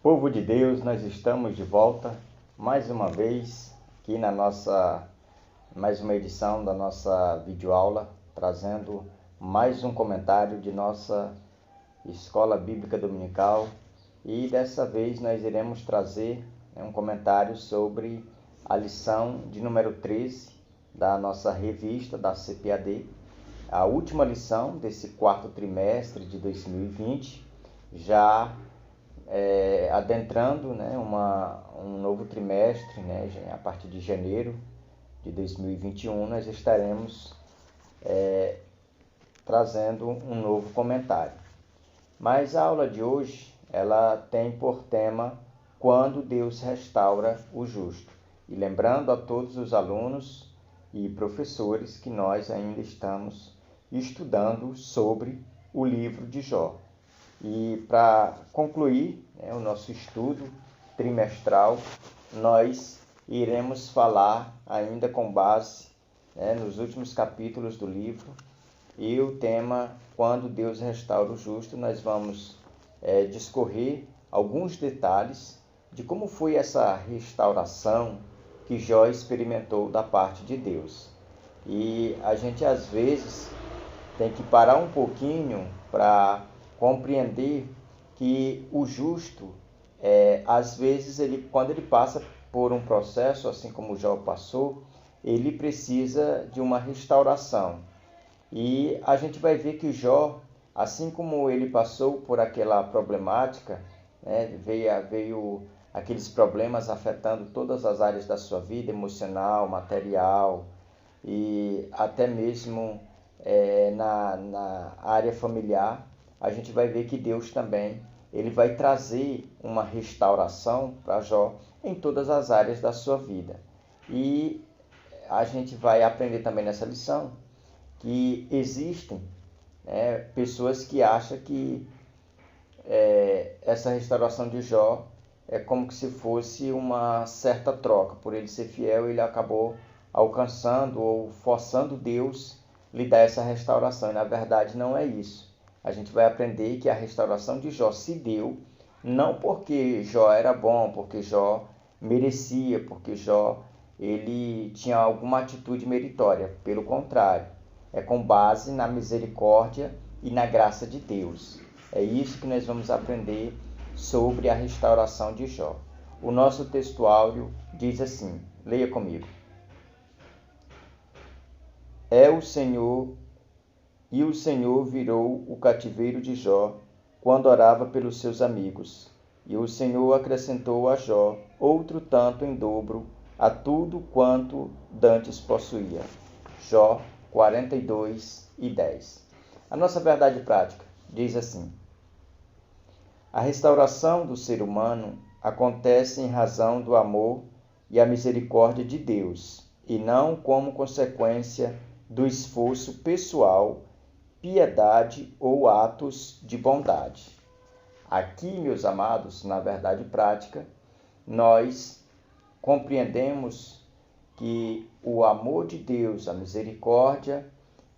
Povo de Deus, nós estamos de volta mais uma vez aqui na mais uma edição da nossa videoaula, trazendo mais um comentário de nossa Escola Bíblica Dominical, e dessa vez nós iremos trazer um comentário sobre a lição de número 13 da nossa revista da CPAD, a última lição desse quarto trimestre de 2020, já adentrando um novo trimestre, a partir de janeiro de 2021, nós estaremos trazendo um novo comentário. Mas a aula de hoje, ela tem por tema Quando Deus Restaura o Justo. E lembrando a todos os alunos e professores que nós ainda estamos estudando sobre o livro de Jó. E para concluir o nosso estudo trimestral, nós iremos falar ainda com base nos últimos capítulos do livro, e o tema Quando Deus Restaura o Justo. Nós vamos discorrer alguns detalhes de como foi essa restauração que Jó experimentou da parte de Deus. E a gente às vezes tem que parar um pouquinho para compreender que o justo, às vezes, quando ele passa por um processo, assim como Jó passou, ele precisa de uma restauração. E a gente vai ver que Jó, assim como ele passou por aquela problemática, veio aqueles problemas afetando todas as áreas da sua vida, emocional, material e até mesmo na área familiar, a gente vai ver que Deus também ele vai trazer uma restauração para Jó em todas as áreas da sua vida. E a gente vai aprender também nessa lição que existem pessoas que acham que essa restauração de Jó é como se fosse uma certa troca. Por ele ser fiel, ele acabou alcançando ou forçando Deus lhe dar essa restauração. E na verdade não é isso. A gente vai aprender que a restauração de Jó se deu não porque Jó era bom, porque Jó merecia, porque Jó ele tinha alguma atitude meritória. Pelo contrário, é com base na misericórdia e na graça de Deus. É isso que nós vamos aprender sobre a restauração de Jó. O nosso textuário diz assim, leia comigo. O Senhor virou o cativeiro de Jó quando orava pelos seus amigos. E o Senhor acrescentou a Jó outro tanto em dobro a tudo quanto dantes possuía. Jó 42:10. A nossa verdade prática diz assim: a restauração do ser humano acontece em razão do amor e a misericórdia de Deus, e não como consequência do esforço pessoal, piedade ou atos de bondade. Aqui, meus amados, na verdade prática, nós compreendemos que o amor de Deus, a misericórdia,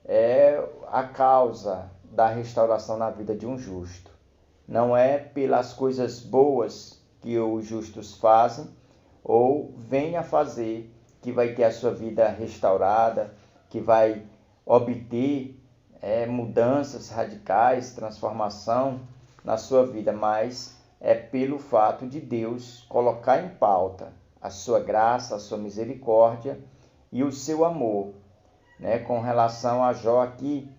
é a causa da restauração na vida de um justo. Não é pelas coisas boas que os justos fazem ou vêm a fazer que vai ter a sua vida restaurada, que vai obter mudanças radicais, transformação na sua vida, mas é pelo fato de Deus colocar em pauta a sua graça, a sua misericórdia e o seu amor. Com relação a Jó aqui,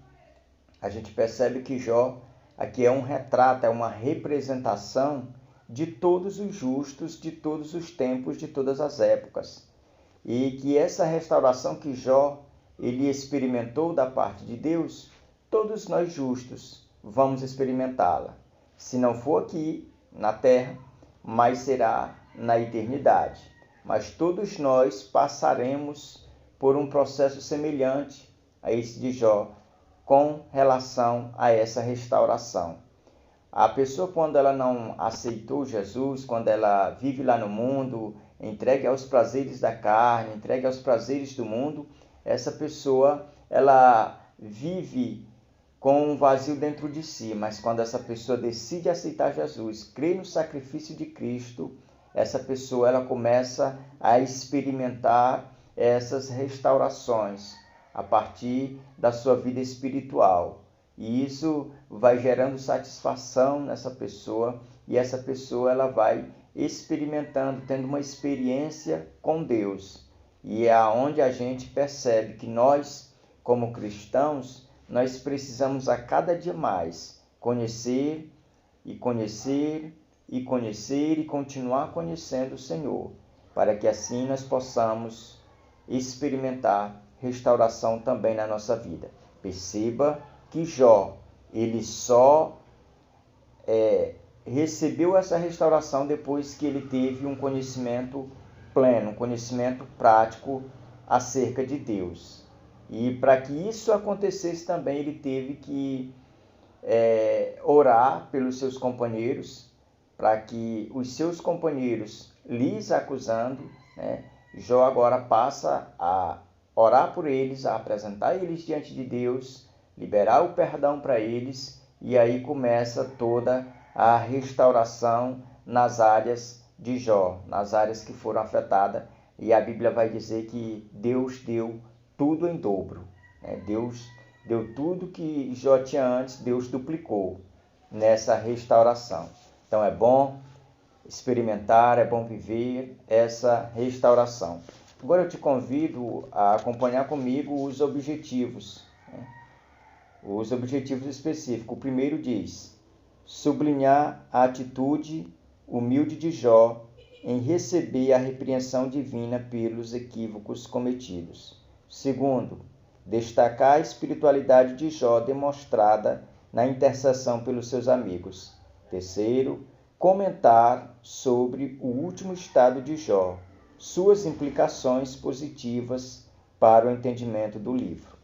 a gente percebe que Jó aqui é um retrato, é uma representação de todos os justos, de todos os tempos, de todas as épocas. E que essa restauração que Jó ele experimentou da parte de Deus, todos nós justos vamos experimentá-la. Se não for aqui na terra, mas será na eternidade. Mas todos nós passaremos por um processo semelhante a esse de Jó com relação a essa restauração. A pessoa, quando ela não aceitou Jesus, quando ela vive lá no mundo, entregue aos prazeres da carne, entregue aos prazeres do mundo, essa pessoa ela vive com um vazio dentro de si, mas quando essa pessoa decide aceitar Jesus, crê no sacrifício de Cristo, essa pessoa ela começa a experimentar essas restaurações a partir da sua vida espiritual. E isso vai gerando satisfação nessa pessoa, e essa pessoa ela vai experimentando, tendo uma experiência com Deus. E é aonde a gente percebe que nós, como cristãos, nós precisamos a cada dia mais conhecer e conhecer e conhecer e continuar conhecendo o Senhor, para que assim nós possamos experimentar restauração também na nossa vida. Perceba que Jó, ele só recebeu essa restauração depois que ele teve um conhecimento pleno, um conhecimento prático acerca de Deus. E para que isso acontecesse também, ele teve que orar pelos seus companheiros, para que os seus companheiros lhes acusando, Jó agora passa a orar por eles, a apresentar eles diante de Deus, liberar o perdão para eles, e aí começa toda a restauração nas áreas de Jó, nas áreas que foram afetadas, e a Bíblia vai dizer que Deus deu tudo em dobro. Deus deu tudo que Jó tinha antes, Deus duplicou nessa restauração. Então é bom experimentar, é bom viver essa restauração. Agora eu te convido a acompanhar comigo os objetivos. Os objetivos específicos. O primeiro diz: sublinhar a atitude humilde de Jó em receber a repreensão divina pelos equívocos cometidos. Segundo, destacar a espiritualidade de Jó demonstrada na intercessão pelos seus amigos. Terceiro, comentar sobre o último estado de Jó, suas implicações positivas para o entendimento do livro.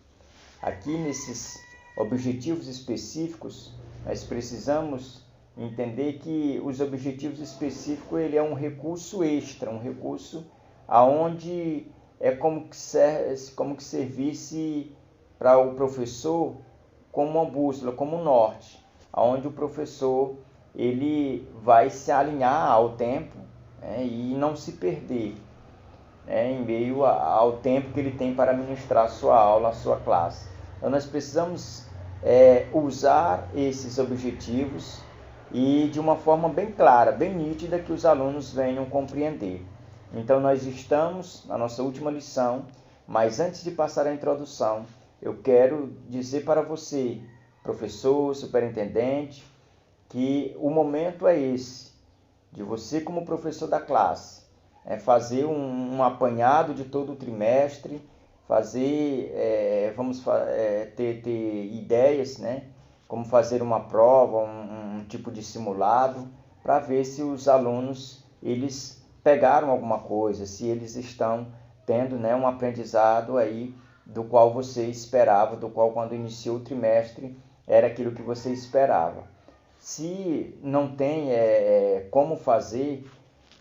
Aqui nesses objetivos específicos, nós precisamos entender que os objetivos específicos ele é um recurso extra, um recurso aonde é como que servisse para o professor como uma bússola, como um norte, aonde o professor ele vai se alinhar ao tempo e não se perder em meio ao tempo que ele tem para ministrar a sua aula, a sua classe. Então nós precisamos usar esses objetivos e de uma forma bem clara, bem nítida, que os alunos venham compreender. Então nós estamos na nossa última lição, mas antes de passar a introdução, eu quero dizer para você, professor, superintendente, que o momento é esse, de você como professor da classe, fazer um apanhado de todo o trimestre, ter ideias, como fazer uma prova, um tipo de simulado, para ver se os alunos eles pegaram alguma coisa, se eles estão tendo um aprendizado aí do qual você esperava, do qual quando iniciou o trimestre era aquilo que você esperava. Se não tem como fazer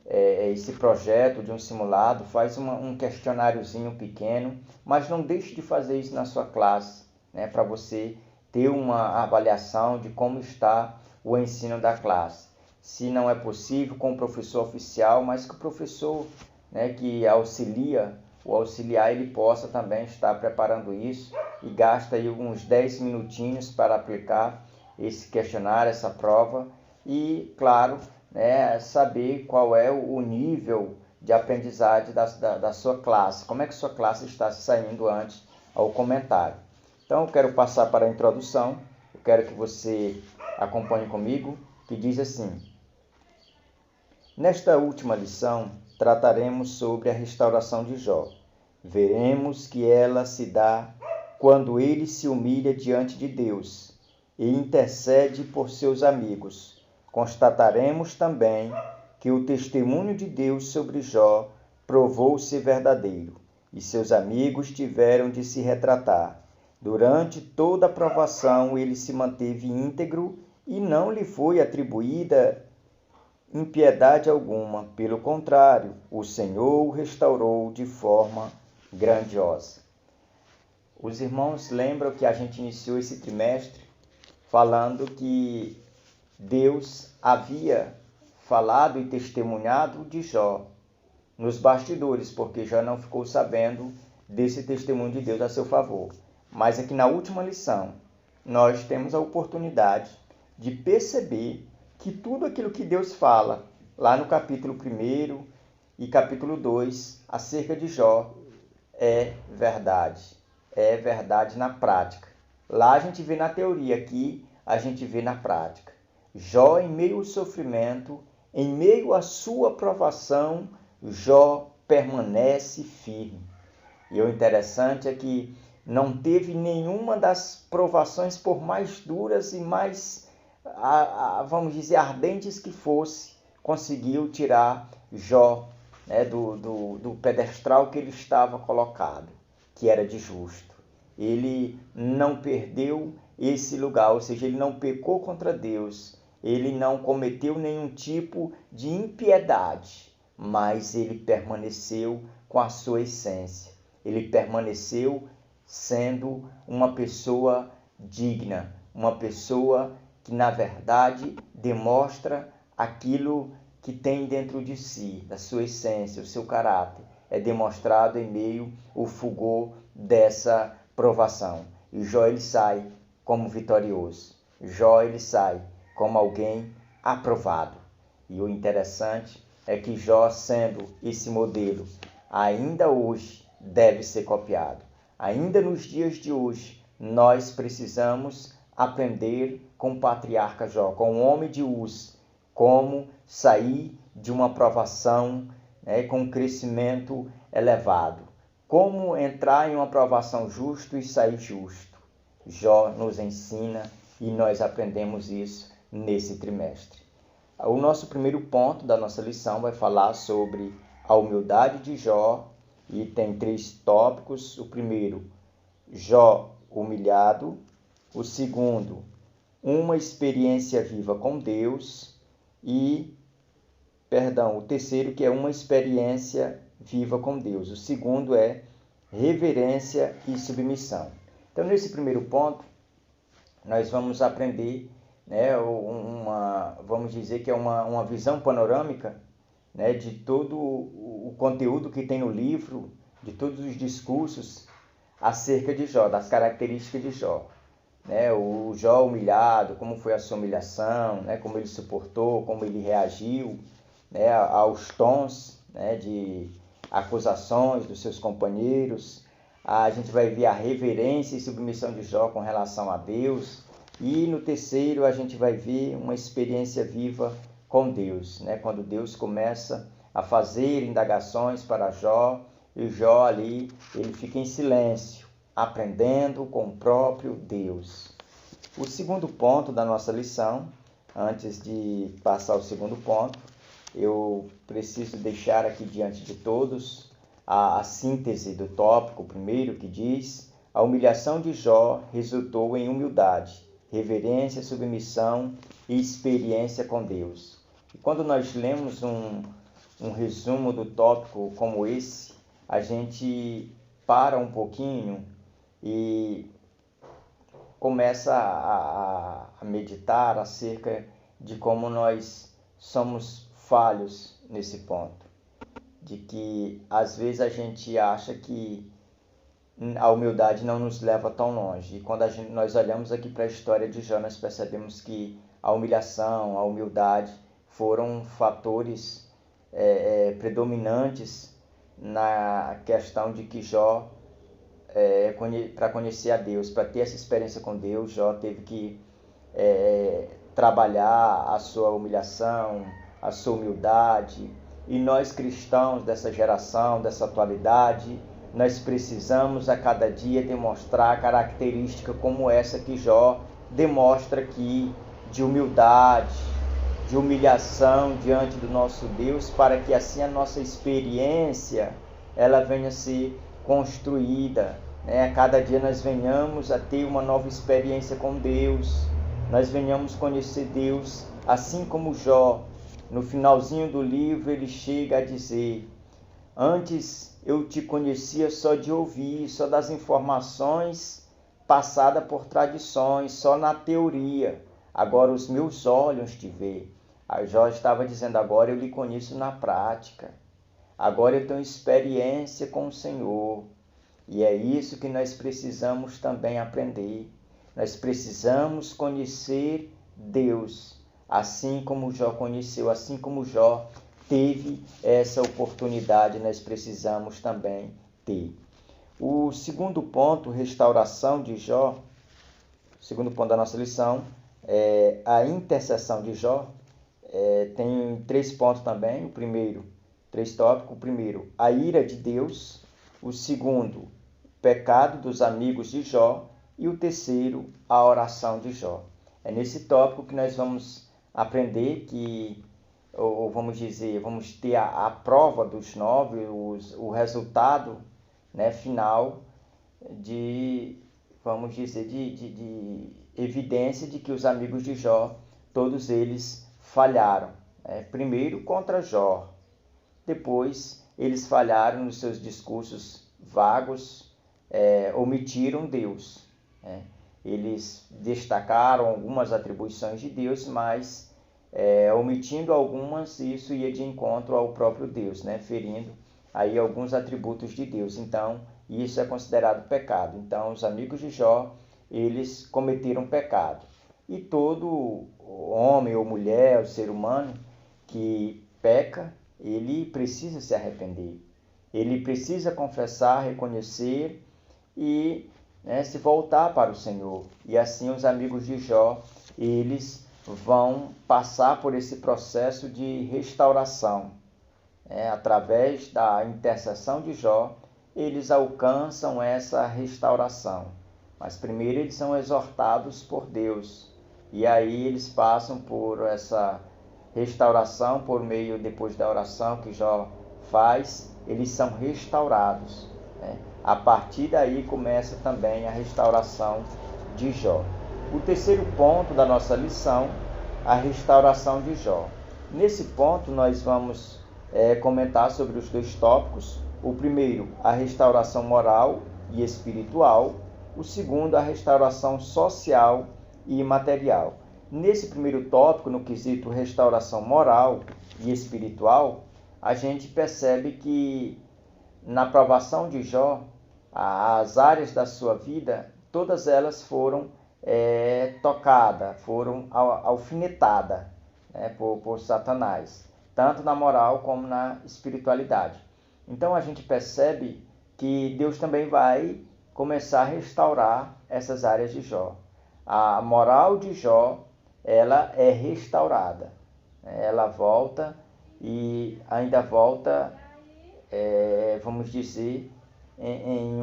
esse projeto de um simulado, faz um questionáriozinho pequeno, mas não deixe de fazer isso na sua classe, para você ter uma avaliação de como está o ensino da classe. Se não é possível com o professor oficial, mas que o professor que auxilia, o auxiliar, ele possa também estar preparando isso e gasta aí uns 10 minutinhos para aplicar esse questionário, essa prova e, claro, saber qual é o nível de aprendizagem da sua classe, como é que sua classe está se saindo antes ao comentário. Então, eu quero passar para a introdução, eu quero que você acompanhe comigo, que diz assim: nesta última lição, trataremos sobre a restauração de Jó. Veremos que ela se dá quando ele se humilha diante de Deus e intercede por seus amigos. Constataremos também que o testemunho de Deus sobre Jó provou-se verdadeiro, e seus amigos tiveram de se retratar. Durante toda a provação ele se manteve íntegro e não lhe foi atribuída impiedade alguma. Pelo contrário, o Senhor o restaurou de forma grandiosa. Os irmãos lembram que a gente iniciou esse trimestre falando que Deus havia falado e testemunhado de Jó nos bastidores, porque Jó não ficou sabendo desse testemunho de Deus a seu favor. Mas aqui na última lição, nós temos a oportunidade de perceber que tudo aquilo que Deus fala, lá no capítulo 1 e capítulo 2, acerca de Jó, é verdade na prática. Lá a gente vê na teoria, aqui a gente vê na prática. Jó, em meio ao sofrimento, em meio à sua provação, Jó permanece firme. E o interessante é que não teve nenhuma das provações, por mais duras e mais, vamos dizer, ardentes que fosse, conseguiu tirar Jó, né, do pedestal que ele estava colocado, que era de justo. Ele não perdeu esse lugar, ou seja, ele não pecou contra Deus, ele não cometeu nenhum tipo de impiedade, mas ele permaneceu com a sua essência. Ele permaneceu sendo uma pessoa digna, uma pessoa que, na verdade, demonstra aquilo que tem dentro de si, da sua essência, o seu caráter. É demonstrado em meio ao fulgor dessa provação. E Jó, ele sai como vitorioso. Jó, ele sai como alguém aprovado. E o interessante é que Jó, sendo esse modelo, ainda hoje deve ser copiado. Ainda nos dias de hoje, nós precisamos aprender com o patriarca Jó, com o homem de Uz, como sair de uma provação, né, com um crescimento elevado. Como entrar em uma provação justa e sair justo. Jó nos ensina e nós aprendemos isso nesse trimestre. O nosso primeiro ponto da nossa lição vai falar sobre a humildade de Jó e tem 3 tópicos. O primeiro, Jó humilhado. O segundo, uma experiência viva com Deus. O terceiro, que é uma experiência viva com Deus. O segundo é reverência e submissão. Então, nesse primeiro ponto, nós vamos aprender, né, vamos dizer que é uma visão panorâmica, né, de todo o conteúdo que tem no livro, de todos os discursos acerca de Jó, das características de Jó. Né, o Jó humilhado, como foi a sua humilhação, né, como ele suportou, como ele reagiu, né, aos tons, né, de acusações dos seus companheiros. A gente vai ver a reverência e submissão de Jó com relação a Deus. E no terceiro a gente vai ver uma experiência viva com Deus, né? Quando Deus começa a fazer indagações para Jó, e Jó ali, ele fica em silêncio, aprendendo com o próprio Deus. O segundo ponto da nossa lição, antes de passar ao segundo ponto, eu preciso deixar aqui diante de todos a síntese do tópico primeiro, que diz: a humilhação de Jó resultou em humildade, reverência, submissão e experiência com Deus. E quando nós lemos um resumo do tópico como esse, a gente para um pouquinho e começa a meditar acerca de como nós somos falhos nesse ponto. De que às vezes a gente acha que a humildade não nos leva tão longe. E quando nós olhamos aqui para a história de Jó, nós percebemos que a humilhação, a humildade foram fatores predominantes na questão de que Jó, para conhecer a Deus, para ter essa experiência com Deus, Jó teve que trabalhar a sua humilhação, a sua humildade. E nós cristãos dessa geração, dessa atualidade, nós precisamos a cada dia demonstrar característica como essa que Jó demonstra aqui, de humildade, de humilhação diante do nosso Deus, para que assim a nossa experiência ela venha a ser construída, né? A cada dia nós venhamos a ter uma nova experiência com Deus, nós venhamos conhecer Deus, assim como Jó, no finalzinho do livro, ele chega a dizer: antes eu te conhecia só de ouvir, só das informações passada por tradições, só na teoria. Agora os meus olhos te veem. A Jó estava dizendo, agora eu lhe conheço na prática. Agora eu tenho experiência com o Senhor. E é isso que nós precisamos também aprender. Nós precisamos conhecer Deus, assim como Jó conheceu, assim como Jó teve essa oportunidade, nós precisamos também ter. O segundo ponto, restauração de Jó, o segundo ponto da nossa lição, é a intercessão de Jó. Tem 3 pontos também, o primeiro, 3 tópicos. O primeiro, a ira de Deus. O segundo, pecado dos amigos de Jó. E o terceiro, a oração de Jó. É nesse tópico que nós vamos aprender que, ou vamos dizer, vamos ter a prova dos 9, o resultado, né, final de, vamos dizer, de evidência de que os amigos de Jó, todos eles falharam. Primeiro contra Jó, depois eles falharam nos seus discursos vagos, omitiram Deus. Eles destacaram algumas atribuições de Deus, mas omitindo algumas, isso ia de encontro ao próprio Deus, né? Ferindo aí alguns atributos de Deus. Então, isso é considerado pecado. Então, os amigos de Jó, eles cometeram pecado. E todo homem ou mulher, o ser humano que peca, ele precisa se arrepender. Ele precisa confessar, reconhecer e se voltar para o Senhor. E assim os amigos de Jó, eles vão passar por esse processo de restauração. Através da intercessão de Jó, eles alcançam essa restauração. Mas primeiro eles são exortados por Deus. E aí eles passam por essa restauração por meio, depois da oração que Jó faz, eles são restaurados. A partir daí começa também a restauração de Jó. O terceiro ponto da nossa lição, a restauração de Jó. Nesse ponto nós vamos comentar sobre os 2 tópicos. O primeiro, a restauração moral e espiritual. O segundo, a restauração social e material. Nesse primeiro tópico, no quesito restauração moral e espiritual, a gente percebe que na provação de Jó, as áreas da sua vida, todas elas foram tocadas, foram alfinetadas por Satanás, tanto na moral como na espiritualidade. Então a gente percebe que Deus também vai começar a restaurar essas áreas de Jó. A moral de Jó, ela é restaurada. Ela volta e ainda volta, vamos dizer, em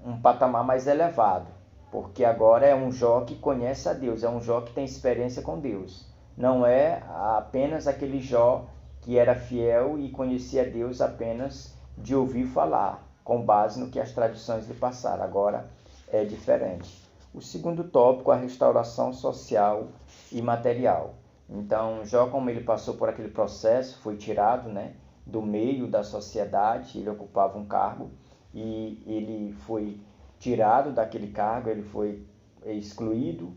um patamar mais elevado. Porque agora é um Jó que conhece a Deus, é um Jó que tem experiência com Deus. Não é apenas aquele Jó que era fiel e conhecia Deus apenas de ouvir falar, com base no que as tradições lhe passaram. Agora é diferente. O segundo tópico, a restauração social e material. Então, Jó, como ele passou por aquele processo, foi tirado, do meio da sociedade, ele ocupava um cargo e ele foi tirado daquele cargo, ele foi excluído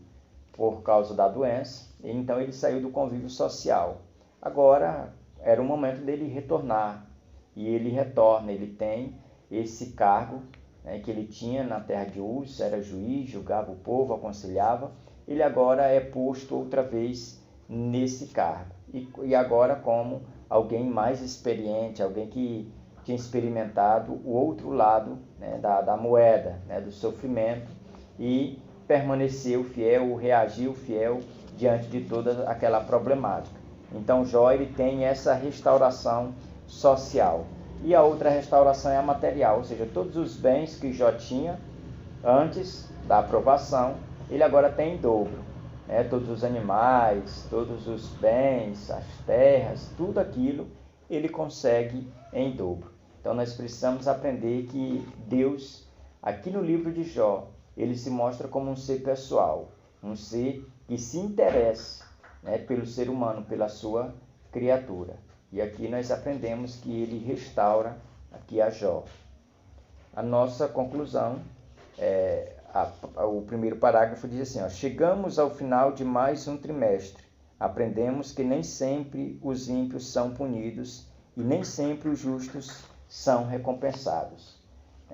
por causa da doença, então ele saiu do convívio social. Agora era o momento dele retornar, e ele retorna, ele tem esse cargo que ele tinha na terra de Uz, era juiz, julgava o povo, aconselhava. Ele agora é posto outra vez nesse cargo, e agora como alguém mais experiente, alguém que tinha experimentado o outro lado da moeda, do sofrimento, e permaneceu fiel, reagiu fiel diante de toda aquela problemática. Então Jó, ele tem essa restauração social. E a outra restauração é a material, ou seja, todos os bens que Jó tinha antes da aprovação, ele agora tem em dobro. Todos os animais, todos os bens, as terras, tudo aquilo ele consegue em dobro. Então nós precisamos aprender que Deus, aqui no livro de Jó, ele se mostra como um ser pessoal, um ser que se interessa pelo ser humano, pela sua criatura. E aqui nós aprendemos que ele restaura aqui a Jó. A nossa conclusão, o primeiro parágrafo diz assim, ó, chegamos ao final de mais um trimestre. Aprendemos que nem sempre os ímpios são punidos e nem sempre os justos são recompensados.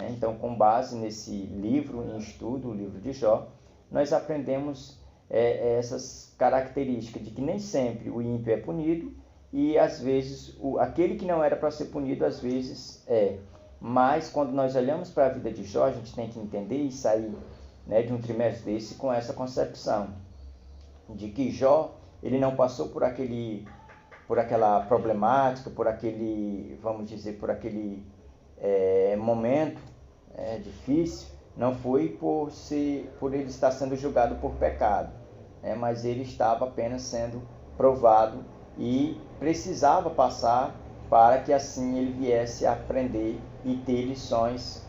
Então, com base nesse livro em estudo, o livro de Jó, nós aprendemos essas características de que nem sempre o ímpio é punido e, às vezes, aquele que não era para ser punido, às vezes é. Mas, quando nós olhamos para a vida de Jó, a gente tem que entender e sair, né, de um trimestre desse com essa concepção de que Jó, ele não passou por aquela problemática, por aquele, vamos dizer, por aquele momento difícil, não foi por ele estar sendo julgado por pecado, mas ele estava apenas sendo provado e precisava passar para que assim ele viesse a aprender e ter lições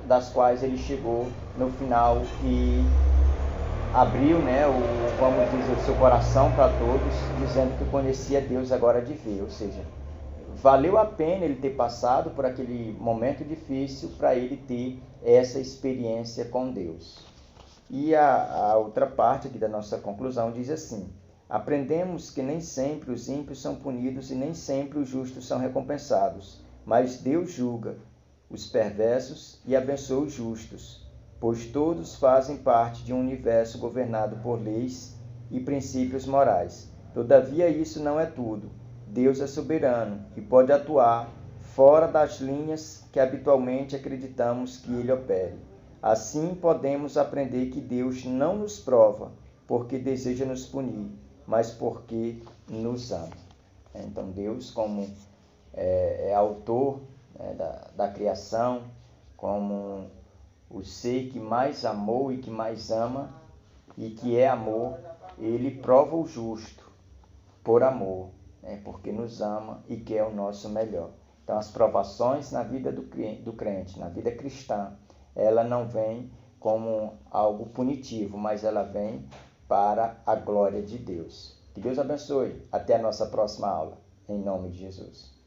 das quais ele chegou no final e abriu, vamos dizer, o seu coração para todos, dizendo que conhecia Deus agora de ver, ou seja, valeu a pena ele ter passado por aquele momento difícil para ele ter essa experiência com Deus. E a outra parte aqui da nossa conclusão diz assim, aprendemos que nem sempre os ímpios são punidos e nem sempre os justos são recompensados, mas Deus julga os perversos e abençoa os justos, pois todos fazem parte de um universo governado por leis e princípios morais. Todavia, isso não é tudo. Deus é soberano e pode atuar fora das linhas que habitualmente acreditamos que ele opere. Assim, podemos aprender que Deus não nos prova porque deseja nos punir, mas porque nos ama. Então, Deus, como é autor da criação, como o ser que mais amou e que mais ama e que é amor, ele prova o justo por amor, porque nos ama e quer o nosso melhor. Então, as provações na vida do crente, na vida cristã, ela não vem como algo punitivo, mas ela vem para a glória de Deus. Que Deus abençoe. Até a nossa próxima aula. Em nome de Jesus.